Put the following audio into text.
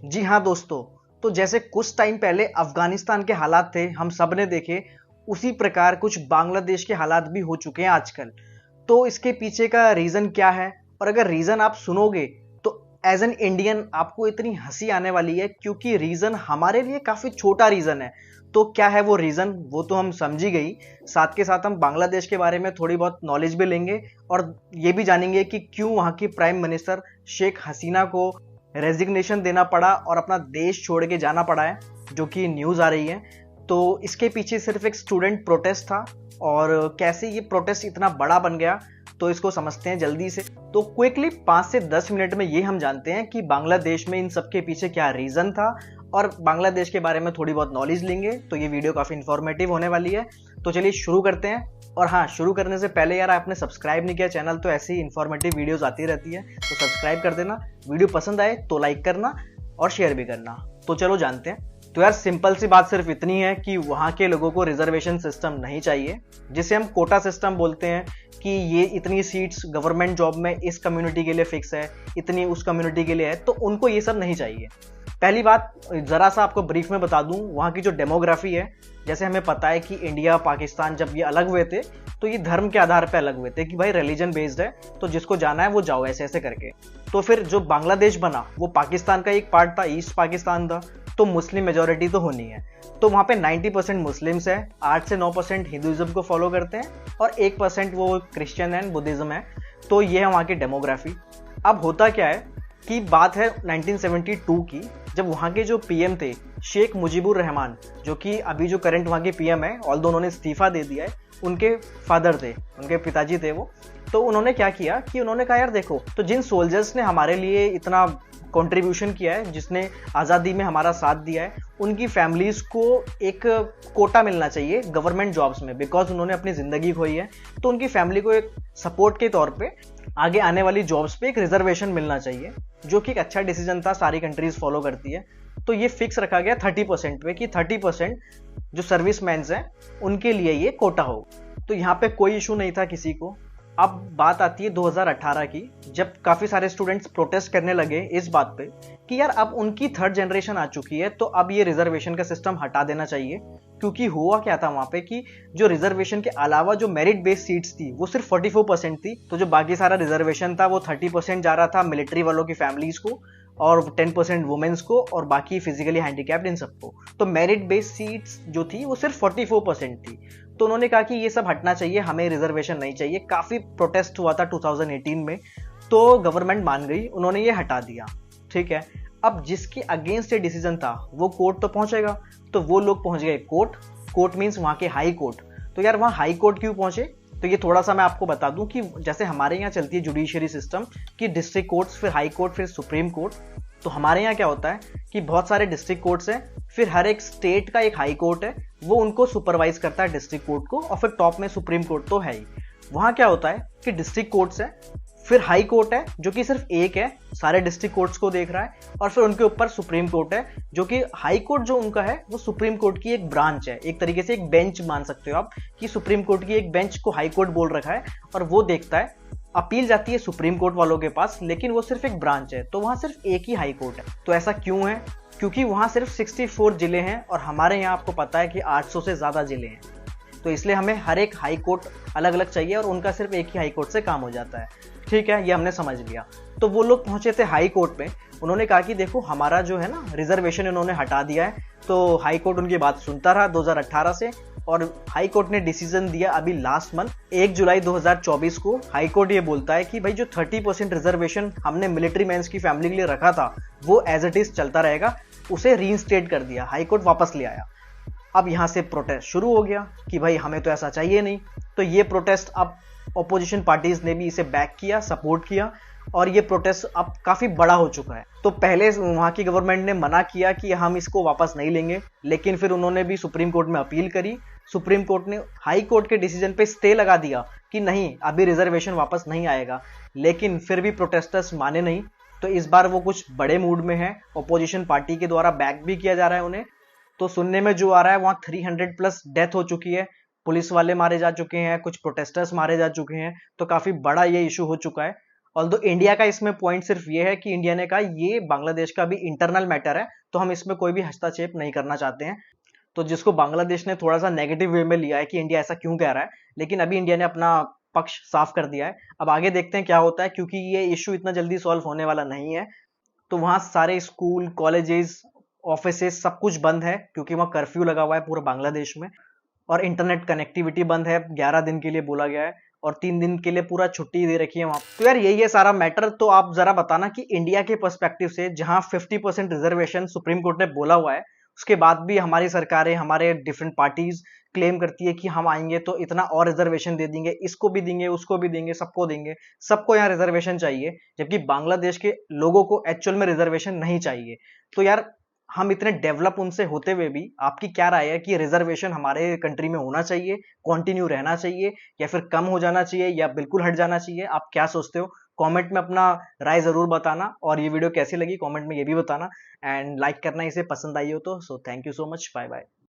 जी हाँ दोस्तों, तो जैसे कुछ टाइम पहले अफगानिस्तान के हालात थे, हम सब ने देखे, उसी प्रकार कुछ बांग्लादेश के हालात भी हो चुके हैं आजकल। तो इसके पीछे का रीजन क्या है, और अगर रीजन आप सुनोगे तो एज एन इंडियन आपको इतनी हंसी आने वाली है, क्योंकि रीजन हमारे लिए काफी छोटा रीजन है। तो क्या है वो रीजन, वो तो हम समझ ही गई। साथ के साथ हम बांग्लादेश के बारे में थोड़ी बहुत नॉलेज भी लेंगे, और ये भी जानेंगे कि क्यों वहां की प्राइम मिनिस्टर शेख हसीना को रेजिग्नेशन देना पड़ा और अपना देश छोड़ के जाना पड़ा है, जो कि न्यूज आ रही है। तो इसके पीछे सिर्फ एक स्टूडेंट प्रोटेस्ट था, और कैसे ये प्रोटेस्ट इतना बड़ा बन गया, तो इसको समझते हैं जल्दी से। तो क्विकली 5 से 10 मिनट में ये हम जानते हैं कि बांग्लादेश में इन सब के पीछे क्या रीजन था, और बांग्लादेश के बारे में थोड़ी बहुत नॉलेज लेंगे। तो ये वीडियो काफी इंफॉर्मेटिव होने वाली है। तो चलिए शुरू करते हैं। और हाँ, शुरू करने से पहले यार आपने सब्सक्राइब नहीं किया चैनल, तो ऐसी इंफॉर्मेटिव वीडियोस आती रहती है, तो सब्सक्राइब कर देना। वीडियो पसंद आए तो लाइक करना और शेयर भी करना। तो चलो जानते हैं। तो यार सिंपल सी बात सिर्फ इतनी है कि वहां के लोगों को रिजर्वेशन सिस्टम नहीं चाहिए, जिसे हम कोटा सिस्टम बोलते हैं, कि ये इतनी सीट्स गवर्नमेंट जॉब में इस कम्युनिटी के लिए फिक्स है, इतनी उस कम्युनिटी के लिए है, तो उनको ये सब नहीं चाहिए। पहली बात जरा सा आपको ब्रीफ में बता दूं, वहां की जो डेमोग्राफी है, जैसे हमें पता है कि इंडिया पाकिस्तान जब ये अलग हुए थे तो ये धर्म के आधार पर अलग हुए थे, कि भाई रिलीजन बेस्ड है, तो जिसको जाना है वो जाओ, ऐसे ऐसे करके। तो फिर जो बांग्लादेश बना वो पाकिस्तान का एक पार्ट था, ईस्ट पाकिस्तान था, तो मुस्लिम मेजोरिटी तो होनी है। तो वहां पे 90% मुस्लिम्स है, 8 से 9% हिंदुइज्म को फॉलो करते हैं, और 1% वो क्रिश्चियन एंड बुद्धिज्म है। तो ये है वहां की डेमोग्राफी। अब होता क्या है कि बात है 1972 की, जब वहां के जो पीएम थे शेख मुजीबुर रहमान, जो कि अभी जो करंट वहां के पीएम है, ऑल्दो उन्होंने इस्तीफा दे दिया है, उनके फादर थे, उनके पिताजी थे वो। तो उन्होंने क्या किया कि उन्होंने कहा यार देखो, तो जिन सोल्जर्स ने हमारे लिए इतना कंट्रीब्यूशन किया है, जिसने आज़ादी में हमारा साथ दिया है, उनकी फैमिलीज को एक कोटा मिलना चाहिए गवर्नमेंट जॉब्स में, बिकॉज उन्होंने अपनी जिंदगी खोई है। तो उनकी फैमिली को एक सपोर्ट के तौर पे आगे आने वाली जॉब्स पे एक रिजर्वेशन मिलना चाहिए, जो कि एक अच्छा डिसीजन था, सारी कंट्रीज फॉलो करती है। तो ये फिक्स रखा गया 30% पे, कि 30% जो सर्विसमैन्स हैं उनके लिए ये कोटा हो। तो यहाँ पे कोई इशू नहीं था किसी को। अब बात आती है 2018 की, जब काफी सारे स्टूडेंट्स प्रोटेस्ट करने लगे इस बात पे कि यार अब उनकी 3rd जनरेशन आ चुकी है, तो अब ये रिजर्वेशन का सिस्टम हटा देना चाहिए। क्योंकि हुआ क्या था वहां पे कि जो रिजर्वेशन के अलावा जो मेरिट बेस्ड सीट्स थी वो सिर्फ 44% थी, तो जो बाकी सारा रिजर्वेशन था वो 30% जा रहा था मिलिट्री वालों की फैमिलीज को, और 10% वुमेन्स को, और बाकी फिजिकली हैंडीकैप्ड इन सबको। तो मेरिट बेस्ड सीट्स जो थी वो सिर्फ 44% थी। तो उन्होंने कहा कि ये सब हटना चाहिए, हमें रिजर्वेशन नहीं चाहिए। काफी प्रोटेस्ट हुआ था 2018 में, तो गवर्नमेंट मान गई, उन्होंने ये हटा दिया। ठीक है, अब जिसके अगेंस्ट ये डिसीजन था वो कोर्ट तो पहुंचेगा, तो वो लोग पहुंच गए कोर्ट। कोर्ट मीन्स वहां के हाई कोर्ट। तो यार वहां हाई कोर्ट क्यों पहुंचे, तो ये थोड़ा सा मैं आपको बता दूं कि जैसे हमारे यहाँ चलती है जुडिशियरी सिस्टम, कि डिस्ट्रिक्ट कोर्ट्स, फिर हाई कोर्ट, फिर सुप्रीम कोर्ट। तो हमारे यहाँ क्या होता है कि बहुत सारे डिस्ट्रिक्ट कोर्ट्स हैं, फिर हर एक स्टेट का एक हाई कोर्ट है, वो उनको सुपरवाइज करता है डिस्ट्रिक्ट कोर्ट को, और फिर टॉप में सुप्रीम कोर्ट तो है ही। वहां क्या होता है कि डिस्ट्रिक्ट कोर्ट्स है, फिर हाई कोर्ट है जो कि सिर्फ एक है, सारे डिस्ट्रिक्ट कोर्ट्स को देख रहा है, और फिर उनके ऊपर सुप्रीम कोर्ट है, जो कि हाई कोर्ट जो उनका है वो सुप्रीम कोर्ट की एक ब्रांच है, एक तरीके से एक बेंच मान सकते हो आप, कि सुप्रीम कोर्ट की एक बेंच को हाई कोर्ट बोल रखा है, और वो देखता है। अपील जाती है सुप्रीम कोर्ट वालों के पास, लेकिन वो सिर्फ एक ब्रांच है, तो वहां सिर्फ एक ही हाई कोर्ट है। तो ऐसा क्यों है, क्योंकि वहां सिर्फ 64 जिले हैं, और हमारे यहाँ आपको पता है कि 800 से ज्यादा जिले हैं। तो इसलिए हमें हर एक हाई कोर्ट अलग अलग चाहिए, और उनका सिर्फ एक ही हाई कोर्ट से काम हो जाता है। ठीक है, ये हमने समझ लिया। तो वो लोग पहुंचे थे हाई कोर्ट में, उन्होंने कहा कि देखो हमारा जो है ना रिजर्वेशन इन्होंने हटा दिया है। तो हाई कोर्ट उनकी बात सुनता रहा 2018 से, और हाई कोर्ट ने डिसीजन दिया अभी लास्ट मंथ 1 जुलाई 2024 को। हाई कोर्ट ये बोलता है कि भाई जो 30% रिजर्वेशन हमने मिलिट्री मैंस की फैमिली के लिए रखा था वो एज इट इज चलता रहेगा, उसे रीइंस्टेट कर दिया, हाई कोर्ट वापस ले आया। अब यहां से प्रोटेस्ट शुरू हो गया कि भाई हमें तो ऐसा चाहिए नहीं। तो ये प्रोटेस्ट अब ऑपोजिशन पार्टीज ने भी इसे बैक किया, सपोर्ट किया, और ये प्रोटेस्ट अब काफी बड़ा हो चुका है। तो पहले वहां की गवर्नमेंट ने मना किया कि हम इसको वापस नहीं लेंगे, लेकिन फिर उन्होंने भी सुप्रीम कोर्ट में अपील करी। सुप्रीम कोर्ट ने हाई कोर्ट के डिसीजन पे स्टे लगा दिया कि नहीं, अभी रिजर्वेशन वापस नहीं आएगा, लेकिन फिर भी प्रोटेस्टर्स माने नहीं। तो इस बार वो कुछ बड़े मूड में है, ऑपोजिशन पार्टी के द्वारा बैक भी किया जा रहा है उन्हें। तो सुनने में जो आ रहा है वहां 300+ डेथ हो चुकी है, पुलिस वाले मारे जा चुके हैं, कुछ प्रोटेस्टर्स मारे जा चुके हैं, तो काफी बड़ा ये इशू हो चुका है। ऑल्दो इंडिया का इसमें पॉइंट सिर्फ ये है कि इंडिया ने कहा ये बांग्लादेश का भी इंटरनल मैटर है, तो हम इसमें कोई भी हस्तक्षेप नहीं करना चाहते हैं। तो जिसको बांग्लादेश ने थोड़ा सा नेगेटिव वे में लिया है कि इंडिया ऐसा क्यों कह रहा है, लेकिन अभी इंडिया ने अपना पक्ष साफ कर दिया है। अब आगे देखते हैं क्या होता है, क्योंकि ये इश्यू इतना जल्दी सॉल्व होने वाला नहीं है। तो वहाँ सारे स्कूल, कॉलेजेस, ऑफिसेस सब कुछ बंद है, क्योंकि वहाँ कर्फ्यू लगा हुआ है पूरे बांग्लादेश में। और इंटरनेट कनेक्टिविटी बंद है, 11 दिन के लिए बोला गया है, और 3 दिन के लिए पूरा छुट्टी दे रखी है वहां। तो यार यही है सारा मैटर। तो आप जरा बताना कि इंडिया के पर्सपेक्टिव से, जहां 50% रिजर्वेशन सुप्रीम कोर्ट ने बोला हुआ है, उसके बाद भी हमारी सरकारें, हमारे डिफरेंट पार्टीज क्लेम करती है कि हम आएंगे तो इतना और रिजर्वेशन दे देंगे, इसको भी देंगे, उसको भी देंगे, सबको देंगे, सबको यहाँ रिजर्वेशन चाहिए, जबकि बांग्लादेश के लोगों को एक्चुअल में रिजर्वेशन नहीं चाहिए। तो यार हम इतने डेवलप उनसे होते हुए भी आपकी क्या राय है कि रिजर्वेशन हमारे कंट्री में होना चाहिए, कंटिन्यू रहना चाहिए, या फिर कम हो जाना चाहिए, या बिल्कुल हट जाना चाहिए? आप क्या सोचते हो? कमेंट में अपना राय जरूर बताना, और ये वीडियो कैसी लगी कमेंट में ये भी बताना, एंड लाइक करना इसे पसंद आई हो तो। So thank you so much, bye bye.